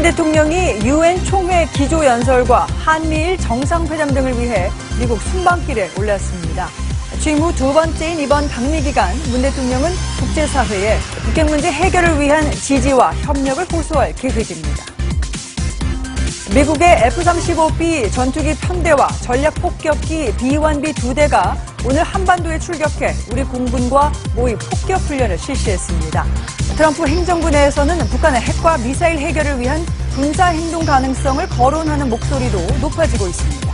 문재인 대통령이 유엔 총회 기조연설과 한미일 정상회담 등을 위해 미국 순방길에 올랐습니다. 취임 후 두 번째인 이번 방미 기간 문 대통령은 국제사회에 북핵 문제 해결을 위한 지지와 협력을 호소할 계획입니다. 미국의 F-35B 전투기 편대와 전략폭격기 B-1B 2대가 오늘 한반도에 출격해 우리 공군과 모의 폭격 훈련을 실시했습니다. 트럼프 행정부 내에서는 북한의 핵과 미사일 해결을 위한 군사 행동 가능성을 거론하는 목소리도 높아지고 있습니다.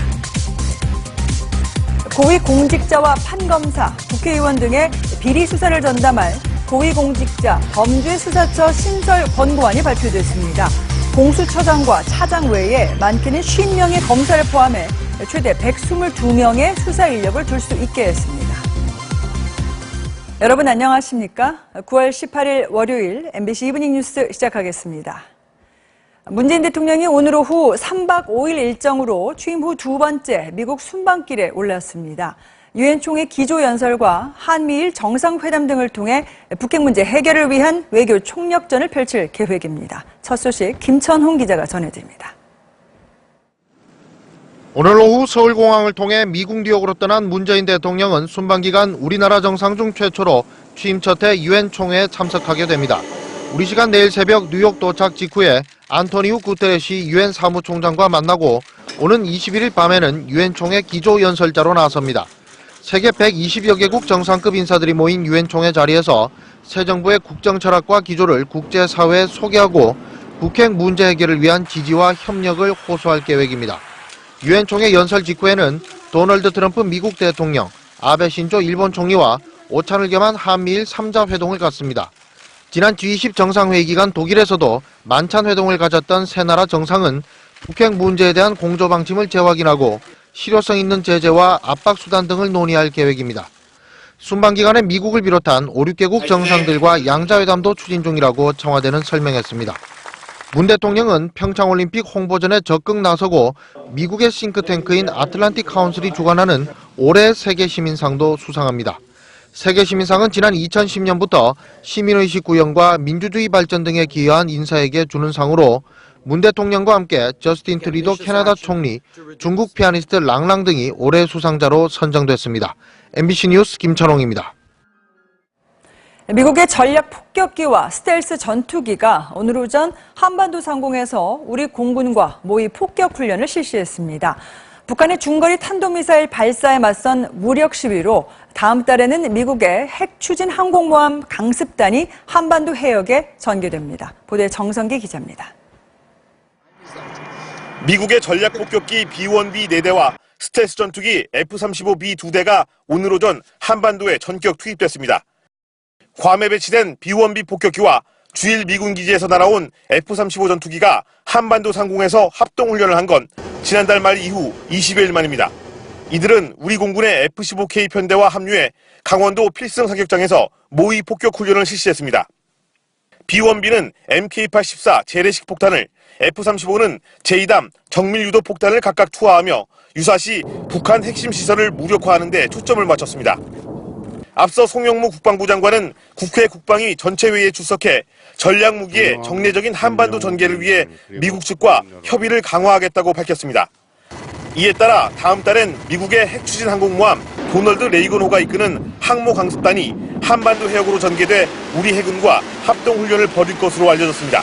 고위공직자와 판검사, 국회의원 등의 비리 수사를 전담할 고위공직자 범죄수사처 신설 권고안이 발표됐습니다. 공수처장과 차장 외에 많게는 50명의 검사를 포함해 최대 122명의 수사 인력을 둘 수 있게 했습니다. 여러분 안녕하십니까? 9월 18일 월요일 MBC 이브닝 뉴스 시작하겠습니다. 문재인 대통령이 오늘 오후 3박 5일 일정으로 취임 후 두 번째 미국 순방길에 올랐습니다. 유엔 총회 기조연설과 한미일 정상회담 등을 통해 북핵 문제 해결을 위한 외교 총력전을 펼칠 계획입니다. 첫 소식 김천홍 기자가 전해드립니다. 오늘 오후 서울공항을 통해 미국 뉴욕으로 떠난 문재인 대통령은 순방기간 우리나라 정상 중 최초로 취임 첫해 유엔 총회에 참석하게 됩니다. 우리 시간 내일 새벽 뉴욕 도착 직후에 안토니우 구테레시 유엔 사무총장과 만나고 오는 21일 밤에는 유엔 총회 기조연설자로 나섭니다. 세계 120여 개국 정상급 인사들이 모인 유엔 총회 자리에서 새 정부의 국정 철학과 기조를 국제사회에 소개하고 북핵 문제 해결을 위한 지지와 협력을 호소할 계획입니다. 유엔 총회 연설 직후에는 도널드 트럼프 미국 대통령, 아베 신조 일본 총리와 오찬을 겸한 한미일 3자 회동을 갖습니다. 지난 G20 정상회의 기간 독일에서도 만찬 회동을 가졌던 세 나라 정상은 북핵 문제에 대한 공조 방침을 재확인하고 실효성 있는 제재와 압박 수단 등을 논의할 계획입니다. 순방 기간에 미국을 비롯한 5, 6개국 정상들과 양자회담도 추진 중이라고 청와대는 설명했습니다. 문 대통령은 평창올림픽 홍보전에 적극 나서고 미국의 싱크탱크인 아틀란틱 카운슬이 주관하는 올해 세계시민상도 수상합니다. 세계시민상은 지난 2010년부터 시민의식 구현과 민주주의 발전 등에 기여한 인사에게 주는 상으로 문 대통령과 함께 저스틴 트리도 캐나다 총리, 중국 피아니스트 랑랑 등이 올해 수상자로 선정됐습니다. MBC 뉴스 김천홍입니다. 미국의 전략 폭격기와 스텔스 전투기가 오늘 오전 한반도 상공에서 우리 공군과 모의 폭격 훈련을 실시했습니다. 북한의 중거리 탄도미사일 발사에 맞선 무력 시위로 다음 달에는 미국의 핵 추진 항공모함 강습단이 한반도 해역에 전개됩니다. 보도에 정성기 기자입니다. 미국의 전략 폭격기 B-1B 4대와 스텔스 전투기 F-35B 2대가 오늘 오전 한반도에 전격 투입됐습니다. 괌에 배치된 B-1B 폭격기와 주일 미군 기지에서 날아온 F-35 전투기가 한반도 상공에서 합동훈련을 한 건 지난달 말 이후 20여일 만입니다. 이들은 우리 공군의 F-15K 편대와 합류해 강원도 필승 사격장에서 모의 폭격 훈련을 실시했습니다. B-1B는 MK-84 재래식 폭탄을, F-35는 제2담 정밀 유도 폭탄을 각각 투하하며 유사시 북한 핵심 시설을 무력화하는 데 초점을 맞췄습니다. 앞서 송영무 국방부 장관은 국회 국방위 전체회의에 출석해 전략무기의 정례적인 한반도 전개를 위해 미국 측과 협의를 강화하겠다고 밝혔습니다. 이에 따라 다음 달엔 미국의 핵추진 항공모함 도널드 레이건호가 이끄는 항모 강습단이 한반도 해역으로 전개돼 우리 해군과 합동훈련을 벌일 것으로 알려졌습니다.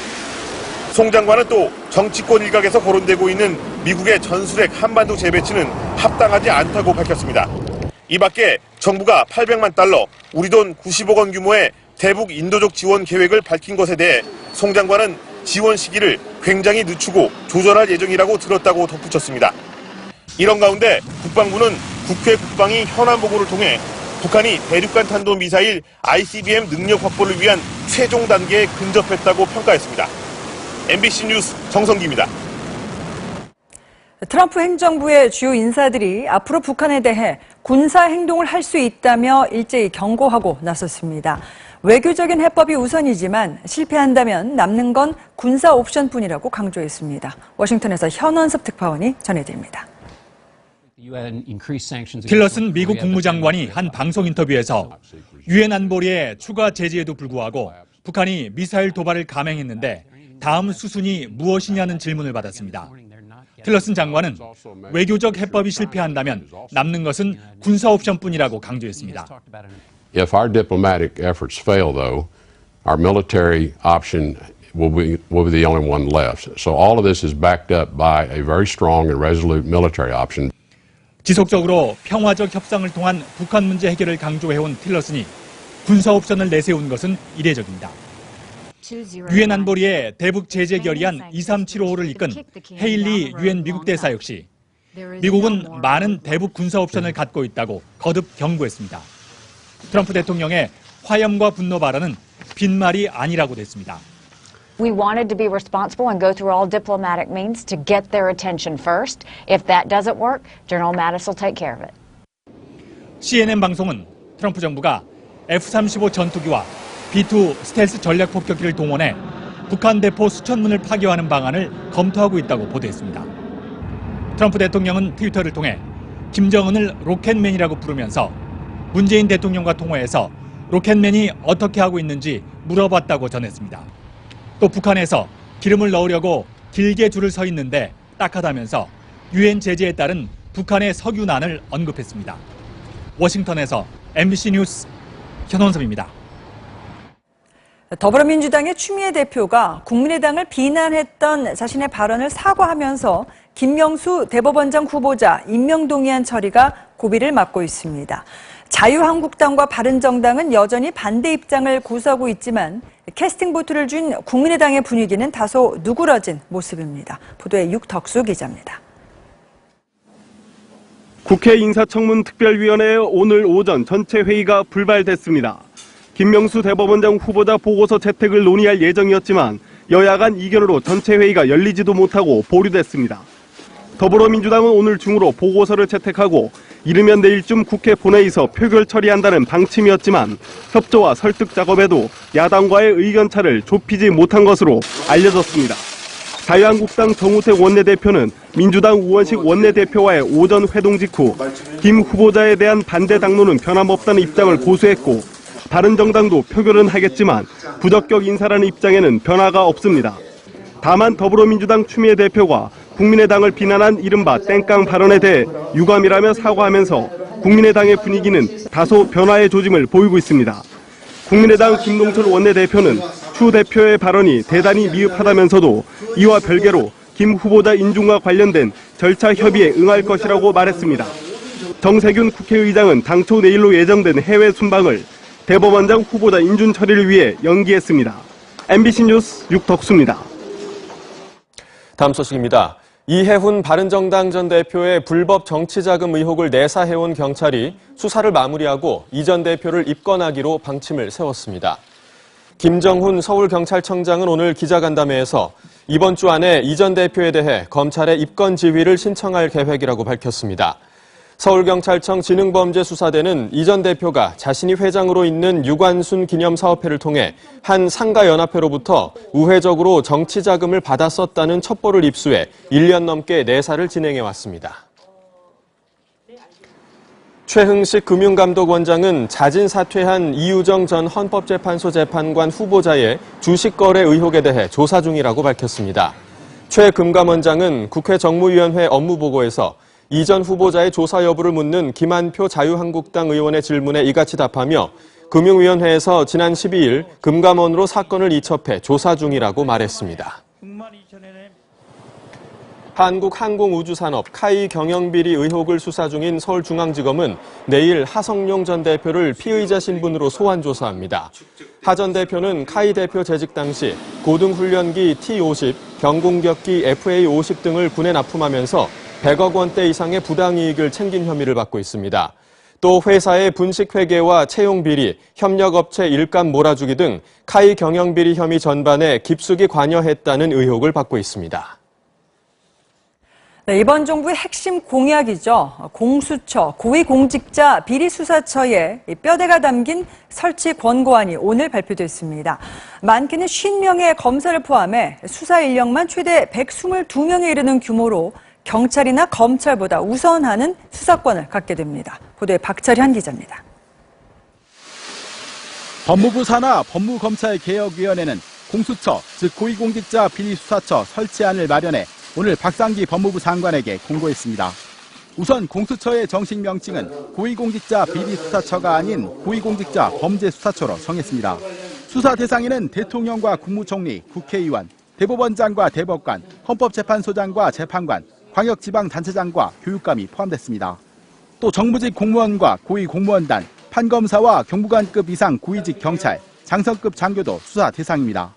송 장관은 또 정치권 일각에서 거론되고 있는 미국의 전술핵 한반도 재배치는 합당하지 않다고 밝혔습니다. 이 밖에 정부가 800만 달러, 우리 돈 90억 원 규모의 대북 인도적 지원 계획을 밝힌 것에 대해 송 장관은 지원 시기를 굉장히 늦추고 조절할 예정이라고 들었다고 덧붙였습니다. 이런 가운데 국방부는 국회 국방위 현안 보고를 통해 북한이 대륙간 탄도미사일 ICBM 능력 확보를 위한 최종 단계에 근접했다고 평가했습니다. MBC 뉴스 정성기입니다. 트럼프 행정부의 주요 인사들이 앞으로 북한에 대해 군사 행동을 할 수 있다며 일제히 경고하고 나섰습니다. 외교적인 해법이 우선이지만 실패한다면 남는 건 군사 옵션뿐이라고 강조했습니다. 워싱턴에서 현원섭 특파원이 전해드립니다. 틸러슨 미국 국무장관이 한 방송 인터뷰에서 유엔 안보리의 추가 제재에도 불구하고 북한이 미사일 도발을 감행했는데 다음 수순이 무엇이냐는 질문을 받았습니다. 틸러슨 장관은 외교적 해법이 실패한다면 남는 것은 군사 옵션뿐이라고 강조했습니다. If our diplomatic efforts fail, though, our military option will be the only one left. So all of this is backed up by a very strong and resolute military option. 지속적으로 평화적 협상을 통한 북한 문제 해결을 강조해온 틸러슨이 군사 옵션을 내세운 것은 이례적입니다. 유엔 안보리의 대북 제재 결의안 2375호를 이끈 헤일리 유엔 미국 대사 역시 미국은 많은 대북 군사 옵션을 갖고 있다고 거듭 경고했습니다. 트럼프 대통령의 화염과 분노 발언은 빈말이 아니라고 됐습니다. We wanted to be responsible and go through all diplomatic means to get their attention first. If that doesn't work, General Mattis will take care of it. CNN 방송은 트럼프 정부가 F-35 전투기와 B-2 스텔스 전략 폭격기를 동원해 북한 대포 수천문을 파괴하는 방안을 검토하고 있다고 보도했습니다. 트럼프 대통령은 트위터를 통해 김정은을 로켓맨이라고 부르면서 문재인 대통령과 통화해서 로켓맨이 어떻게 하고 있는지 물어봤다고 전했습니다. 또 북한에서 기름을 넣으려고 길게 줄을 서 있는데 딱하다면서 유엔 제재에 따른 북한의 석유난을 언급했습니다. 워싱턴에서 MBC 뉴스 현원섭입니다. 더불어민주당의 추미애 대표가 국민의당을 비난했던 자신의 발언을 사과하면서 김명수 대법원장 후보자 임명동의안 처리가 고비를 맞고 있습니다. 자유한국당과 바른정당은 여전히 반대 입장을 고수하고 있지만 캐스팅 보트를 준 국민의당의 분위기는 다소 누그러진 모습입니다. 보도에 육덕수 기자입니다. 국회 인사청문특별위원회의 오늘 오전 전체 회의가 불발됐습니다. 김명수 대법원장 후보자 보고서 채택을 논의할 예정이었지만 여야 간 이견으로 전체 회의가 열리지도 못하고 보류됐습니다. 더불어민주당은 오늘 중으로 보고서를 채택하고 이르면 내일쯤 국회 본회의에서 표결 처리한다는 방침이었지만 협조와 설득 작업에도 야당과의 의견차를 좁히지 못한 것으로 알려졌습니다. 자유한국당 정우택 원내대표는 민주당 우원식 원내대표와의 오전 회동 직후 김 후보자에 대한 반대 당론은 변함없다는 입장을 고수했고 바른정당도 표결은 하겠지만 부적격 인사라는 입장에는 변화가 없습니다. 다만 더불어민주당 추미애 대표가 국민의당을 비난한 이른바 땡깡 발언에 대해 유감이라며 사과하면서 국민의당의 분위기는 다소 변화의 조짐을 보이고 있습니다. 국민의당 김동철 원내대표는 추 대표의 발언이 대단히 미흡하다면서도 이와 별개로 김 후보자 인준과 관련된 절차 협의에 응할 것이라고 말했습니다. 정세균 국회의장은 당초 내일로 예정된 해외 순방을 대법원장 후보자 인준 처리를 위해 연기했습니다. MBC 뉴스 육덕수입니다. 다음 소식입니다. 이해훈 바른정당 전 대표의 불법 정치자금 의혹을 내사해온 경찰이 수사를 마무리하고 이 전 대표를 입건하기로 방침을 세웠습니다. 김정훈 서울경찰청장은 오늘 기자간담회에서 이번 주 안에 이 전 대표에 대해 검찰에 입건 지휘를 신청할 계획이라고 밝혔습니다. 서울경찰청 지능범죄수사대는 이 전 대표가 자신이 회장으로 있는 유관순 기념사업회를 통해 한 상가연합회로부터 우회적으로 정치자금을 받았었다는 첩보를 입수해 1년 넘게 내사를 진행해왔습니다. 최흥식 금융감독원장은 자진 사퇴한 이유정 전 헌법재판소 재판관 후보자의 주식거래 의혹에 대해 조사 중이라고 밝혔습니다. 최 금감원장은 국회 정무위원회 업무보고에서 이 전 후보자의 조사 여부를 묻는 김한표 자유한국당 의원의 질문에 이같이 답하며 금융위원회에서 지난 12일 금감원으로 사건을 이첩해 조사 중이라고 말했습니다. 한국항공우주산업 카이 경영비리 의혹을 수사 중인 서울중앙지검은 내일 하성룡 전 대표를 피의자 신분으로 소환 조사합니다. 하 전 대표는 카이 대표 재직 당시 고등훈련기 T-50, 경공격기 FA-50 등을 군에 납품하면서 100억 원대 이상의 부당이익을 챙긴 혐의를 받고 있습니다. 또 회사의 분식회계와 채용비리, 협력업체 일감 몰아주기 등 카이 경영비리 혐의 전반에 깊숙이 관여했다는 의혹을 받고 있습니다. 네, 이번 정부의 핵심 공약이죠. 공수처, 고위공직자 비리수사처에 뼈대가 담긴 설치 권고안이 오늘 발표됐습니다. 많게는 50명의 검사를 포함해 수사 인력만 최대 122명에 이르는 규모로 경찰이나 검찰보다 우선하는 수사권을 갖게 됩니다. 보도에 박철현 기자입니다. 법무부 산하 법무검찰개혁위원회는 공수처, 즉 고위공직자 비리수사처 설치안을 마련해 오늘 박상기 법무부 장관에게 공고했습니다. 우선 공수처의 정식 명칭은 고위공직자 비리수사처가 아닌 고위공직자 범죄수사처로 정했습니다. 수사 대상에는 대통령과 국무총리, 국회의원, 대법원장과 대법관, 헌법재판소장과 재판관, 광역지방단체장과 교육감이 포함됐습니다. 또 정부직 공무원과 고위공무원단, 판검사와 경무관급 이상 고위직 경찰, 장성급 장교도 수사 대상입니다.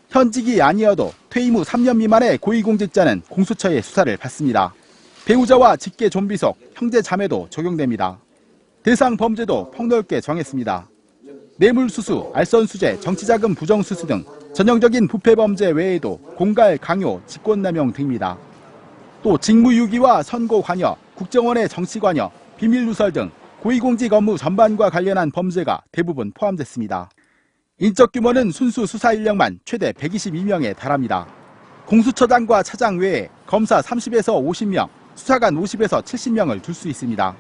현직이 아니어도 퇴임 후 3년 미만의 고위공직자는 공수처의 수사를 받습니다. 배우자와 직계 좀비속, 형제 자매도 적용됩니다. 대상 범죄도 폭넓게 정했습니다. 뇌물수수, 알선수재, 정치자금 부정수수 등 전형적인 부패범죄 외에도 공갈, 강요, 직권남용 등입니다. 또 직무유기와 선고 관여, 국정원의 정치관여, 비밀누설 등 고위공직 업무 전반과 관련한 범죄가 대부분 포함됐습니다. 인적 규모는 순수 수사 인력만 최대 122명에 달합니다. 공수처장과 차장 외에 검사 30에서 50명, 수사관 50에서 70명을 둘 수 있습니다.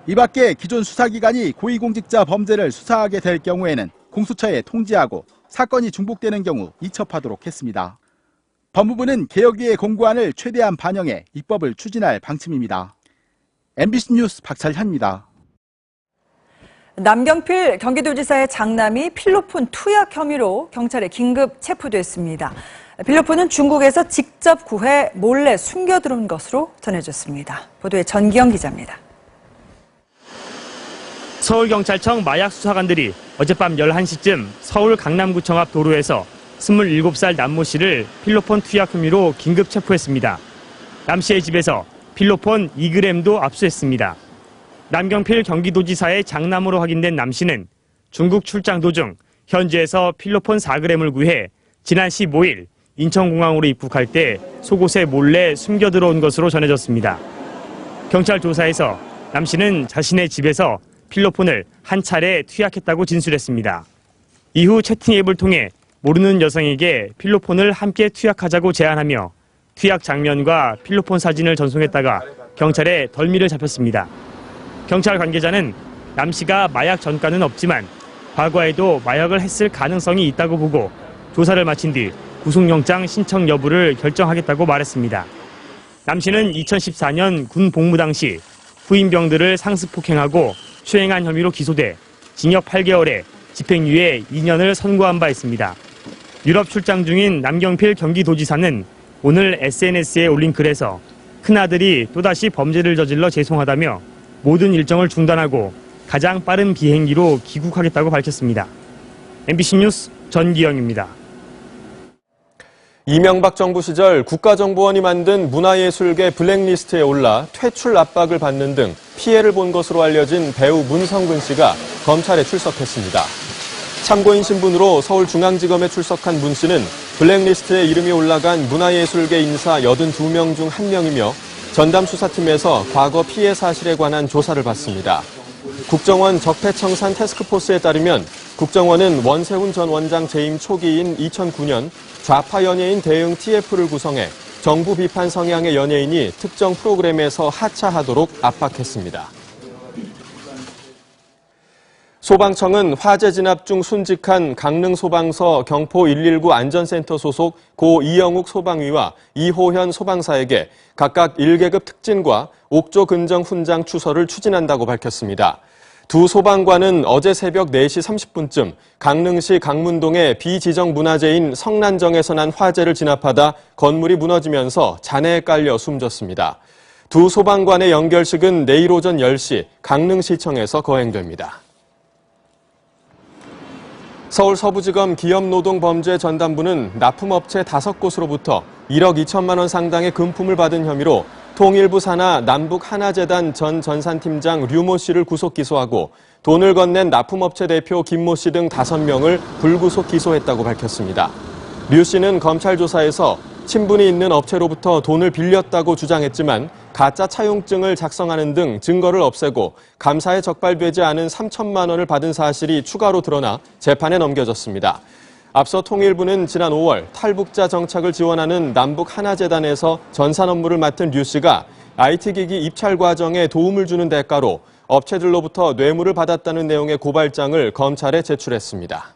이 밖에 기존 수사기관이 고위공직자 범죄를 수사하게 될 경우에는 공수처에 통지하고 사건이 중복되는 경우 이첩하도록 했습니다. 법무부는 개혁위의 공고안을 최대한 반영해 입법을 추진할 방침입니다. MBC 뉴스 박철현입니다. 남경필 경기도지사의 장남이 필로폰 투약 혐의로 경찰에 긴급 체포됐습니다. 필로폰은 중국에서 직접 구해 몰래 숨겨 들어온 것으로 전해졌습니다. 보도에 전기영 기자입니다. 서울경찰청 마약수사관들이 어젯밤 11시쯤 서울 강남구청 앞 도로에서 27살 남모 씨를 필로폰 투약 혐의로 긴급 체포했습니다. 남 씨의 집에서 필로폰 2g도 압수했습니다. 남경필 경기도지사의 장남으로 확인된 남 씨는 중국 출장 도중 현지에서 필로폰 4g을 구해 지난 15일 인천공항으로 입국할 때 속옷에 몰래 숨겨 들어온 것으로 전해졌습니다. 경찰 조사에서 남 씨는 자신의 집에서 필로폰을 한 차례 투약했다고 진술했습니다. 이후 채팅 앱을 통해 모르는 여성에게 필로폰을 함께 투약하자고 제안하며 투약 장면과 필로폰 사진을 전송했다가 경찰에 덜미를 잡혔습니다. 경찰 관계자는 남 씨가 마약 전과는 없지만 과거에도 마약을 했을 가능성이 있다고 보고 조사를 마친 뒤 구속영장 신청 여부를 결정하겠다고 말했습니다. 남 씨는 2014년 군 복무 당시 후임병들을 상습폭행하고 추행한 혐의로 기소돼 징역 8개월에 집행유예 2년을 선고한 바 있습니다. 유럽 출장 중인 남경필 경기도지사는 오늘 SNS에 올린 글에서 큰아들이 또다시 범죄를 저질러 죄송하다며 모든 일정을 중단하고 가장 빠른 비행기로 귀국하겠다고 밝혔습니다. MBC 뉴스 전기영입니다. 이명박 정부 시절 국가정보원이 만든 문화예술계 블랙리스트에 올라 퇴출 압박을 받는 등 피해를 본 것으로 알려진 배우 문성근 씨가 검찰에 출석했습니다. 참고인 신분으로 서울중앙지검에 출석한 문 씨는 블랙리스트에 이름이 올라간 문화예술계 인사 82명 중 1명이며 전담수사팀에서 과거 피해 사실에 관한 조사를 받습니다. 국정원 적폐청산 태스크포스에 따르면 국정원은 원세훈 전 원장 재임 초기인 2009년 좌파 연예인 대응 TF를 구성해 정부 비판 성향의 연예인이 특정 프로그램에서 하차하도록 압박했습니다. 소방청은 화재 진압 중 순직한 강릉소방서 경포 119 안전센터 소속 고 이영욱 소방위와 이호현 소방사에게 각각 1계급 특진과 옥조 근정 훈장 추서를 추진한다고 밝혔습니다. 두 소방관은 어제 새벽 4시 30분쯤 강릉시 강문동의 비지정 문화재인 성난정에서 난 화재를 진압하다 건물이 무너지면서 잔해에 깔려 숨졌습니다. 두 소방관의 연결식은 내일 오전 10시 강릉시청에서 거행됩니다. 서울 서부지검 기업노동범죄전담부는 납품업체 5곳으로부터 1억 2천만 원 상당의 금품을 받은 혐의로 통일부 산하 남북하나재단 전 전산팀장 류모 씨를 구속 기소하고 돈을 건넨 납품업체 대표 김모 씨 등 5명을 불구속 기소했다고 밝혔습니다. 류 씨는 검찰 조사에서 친분이 있는 업체로부터 돈을 빌렸다고 주장했지만 가짜 차용증을 작성하는 등 증거를 없애고 감사에 적발되지 않은 3천만 원을 받은 사실이 추가로 드러나 재판에 넘겨졌습니다. 앞서 통일부는 지난 5월 탈북자 정착을 지원하는 남북하나재단에서 전산 업무를 맡은 류 씨가 IT기기 입찰 과정에 도움을 주는 대가로 업체들로부터 뇌물을 받았다는 내용의 고발장을 검찰에 제출했습니다.